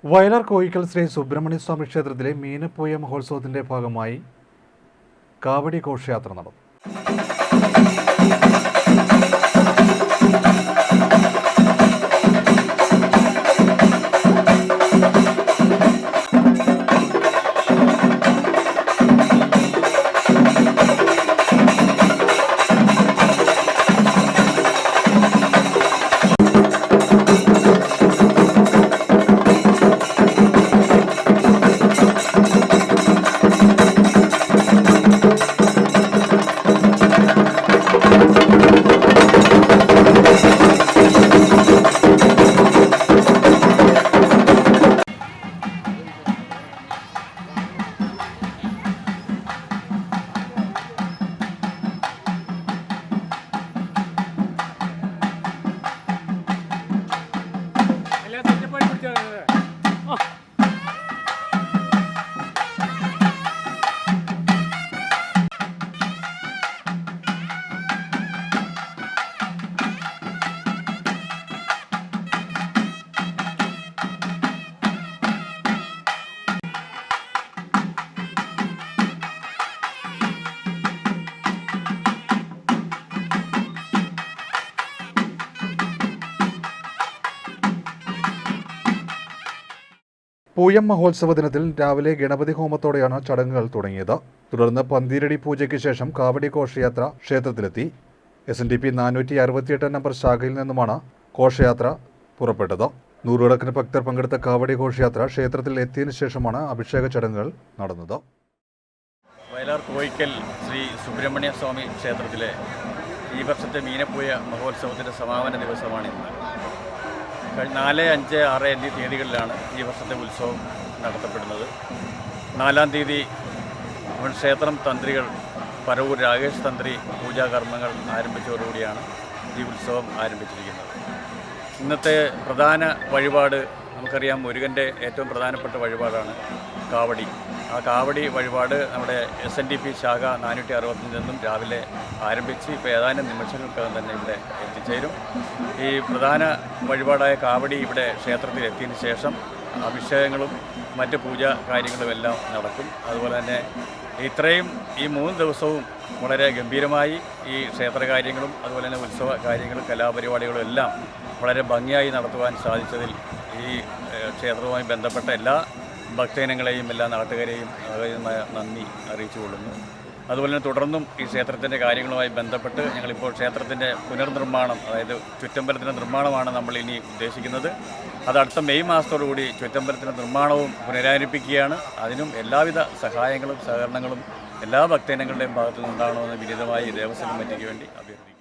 വയലാർ കോയിക്കൽ ശ്രീ സുബ്രഹ്മണ്യ സ്വാമി ക്ഷേത്രത്തിലെ മീനപ്പോയ മഹോത്സവത്തിന്റെ ഭാഗമായി കാവടി ഘോഷയാത്ര നടന്നു. പൂയം മഹോത്സവ ദിനത്തിൽ രാവിലെ ഗണപതി ഹോമത്തോടെയാണ് ചടങ്ങുകൾ തുടങ്ങിയത്. തുടർന്ന് പന്തീരടി പൂജയ്ക്ക് ശേഷം കാവടി ഘോഷയാത്ര ക്ഷേത്രത്തിലെത്തി. SNDP 468 നമ്പർ ശാഖയിൽ നിന്നുമാണ് ഘോഷയാത്ര പുറപ്പെട്ടത്. നൂറുകണക്കിന് ഭക്തർ പങ്കെടുത്ത കാവടി ഘോഷയാത്ര ക്ഷേത്രത്തിൽ എത്തിയതിനു ശേഷമാണ് അഭിഷേക ചടങ്ങുകൾ നടന്നത്. വയലാർ കോയിക്കൽ ശ്രീ സുബ്രഹ്മണ്യ സ്വാമി ക്ഷേത്രത്തിലെ ഈ വർഷത്തെ മീനപ്പോയ മഹോത്സവത്തിൻ്റെ സമാപന ദിവസമാണിന്ന്. 4, 5, 6 എന്നീ തീയതികളിലാണ് ഈ വർഷത്തെ ഉത്സവം നടത്തപ്പെടുന്നത്. 4-ാം തീയതി ക്ഷേത്രം തന്ത്രികൾ പരവൂർ രാകേഷ് തന്ത്രി പൂജാകർമ്മങ്ങൾ ആരംഭിച്ചതോടുകൂടിയാണ് ഈ ഉത്സവം ആരംഭിച്ചിരിക്കുന്നത്. ഇന്നത്തെ പ്രധാന വഴിപാട് നമുക്കറിയാം, മുരുകൻ്റെ ഏറ്റവും പ്രധാനപ്പെട്ട വഴിപാടാണ് കാവടി. ആ കാവടി വഴിപാട് നമ്മുടെ SNDP ശാഖ 465 നിന്നും രാവിലെ ആരംഭിച്ച് ഇപ്പോൾ ഏതാനും നിമിഷങ്ങൾക്കകം തന്നെ ഇവിടെ എത്തിച്ചേരും. ഈ പ്രധാന വഴിപാടായ കാവടി ഇവിടെ ക്ഷേത്രത്തിൽ എത്തിയതിന് ശേഷം അഭിഷേകങ്ങളും മറ്റ് പൂജാ കാര്യങ്ങളും എല്ലാം നടക്കും. അതുപോലെ തന്നെ ഇത്രയും ഈ 3 ദിവസവും വളരെ ഗംഭീരമായി ഈ ക്ഷേത്രകാര്യങ്ങളും അതുപോലെ തന്നെ ഉത്സവ കാര്യങ്ങളും കലാപരിപാടികളും എല്ലാം വളരെ ഭംഗിയായി നടത്തുവാൻ സാധിച്ചതിൽ ഈ ക്ഷേത്രവുമായി ബന്ധപ്പെട്ട എല്ലാ ഭക്തജനങ്ങളെയും എല്ലാ നാട്ടുകാരെയും നന്ദി അറിയിച്ചുകൊള്ളുന്നു. അതുപോലെ തന്നെ തുടർന്നും ഈ ക്ഷേത്രത്തിൻ്റെ കാര്യങ്ങളുമായി ബന്ധപ്പെട്ട് ഞങ്ങളിപ്പോൾ ക്ഷേത്രത്തിൻ്റെ പുനർനിർമ്മാണം, അതായത് ചുറ്റമ്പലത്തിൻ്റെ നിർമ്മാണമാണ് നമ്മൾ ഇനി ഉദ്ദേശിക്കുന്നത്. അത് അടുത്ത മെയ് മാസത്തോടുകൂടി ചുറ്റമ്പലത്തിൻ്റെ നിർമ്മാണവും പുനരാരംഭിക്കുകയാണ്. അതിനും എല്ലാവിധ സഹായങ്ങളും സഹകരണങ്ങളും എല്ലാ ഭക്തജനങ്ങളുടെയും ഭാഗത്തു നിന്നുണ്ടാകണമെന്ന് വിനീതമായി ദേവസ്വം കമ്മിറ്റിക്ക് വേണ്ടി അഭ്യർത്ഥിക്കുന്നു.